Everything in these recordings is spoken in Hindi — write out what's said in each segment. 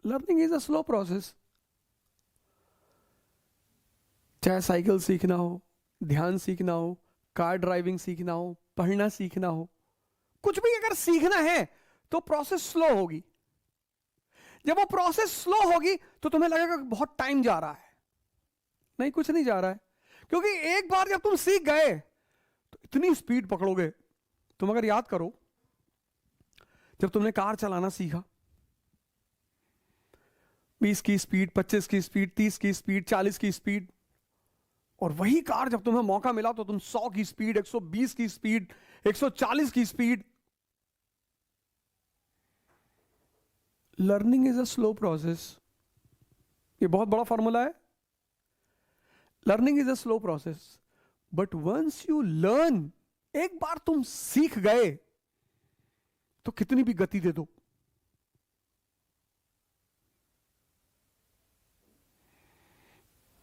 Learning is a slow process. चाहे साइकिल सीखना हो, ध्यान सीखना हो, कार ड्राइविंग सीखना हो, पढ़ना सीखना हो, कुछ भी अगर सीखना है तो प्रोसेस स्लो होगी। जब वो प्रोसेस स्लो होगी तो तुम्हें लगेगा कि बहुत टाइम जा रहा है। नहीं, कुछ नहीं जा रहा है, क्योंकि एक बार जब तुम सीख गए तो इतनी स्पीड पकड़ोगे। तुम अगर याद करो, जब तुमने कार चलाना सीखा, 20 की स्पीड, 25 की स्पीड, 30 की स्पीड, 40 की स्पीड, और वही कार जब तुम्हें मौका मिला तो तुम 100 की स्पीड, 120 की स्पीड, 140 की speed. Learning is a slow process. ये बहुत बड़ा फॉर्मूला है। Learning is a slow process, but once you learn, एक बार तुम सीख गए तो कितनी भी गति दे दो,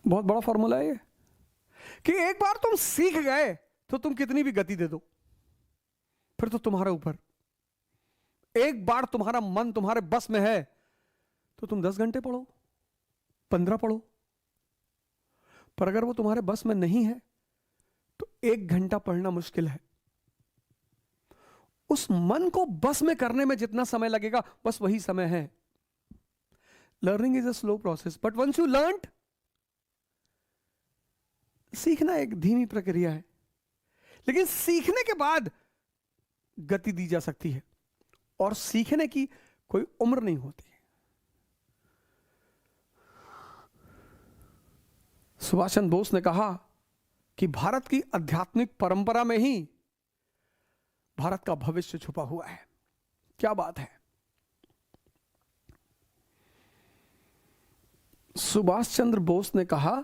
बहुत बड़ा फॉर्मूला है ये, कि एक बार तुम सीख गए तो तुम कितनी भी गति दे दो, फिर तो तुम्हारे ऊपर। एक बार तुम्हारा मन तुम्हारे बस में है तो तुम 10 घंटे पढ़ो, 15 पढ़ो, पर अगर वो तुम्हारे बस में नहीं है तो 1 घंटा पढ़ना मुश्किल है। उस मन को बस में करने में जितना समय लगेगा, बस वही समय है। Learning is a slow process, but once you learn, सीखना एक धीमी प्रक्रिया है, लेकिन सीखने के बाद गति दी जा सकती है, और सीखने की कोई उम्र नहीं होती। सुभाष चंद्र बोस ने कहा कि भारत की आध्यात्मिक परंपरा में ही भारत का भविष्य छुपा हुआ है। क्या बात है। सुभाष चंद्र बोस ने कहा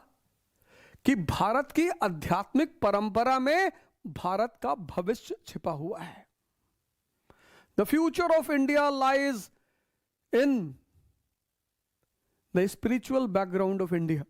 कि भारत की आध्यात्मिक परंपरा में भारत का भविष्य छिपा हुआ है। The future of India lies in the spiritual background of India.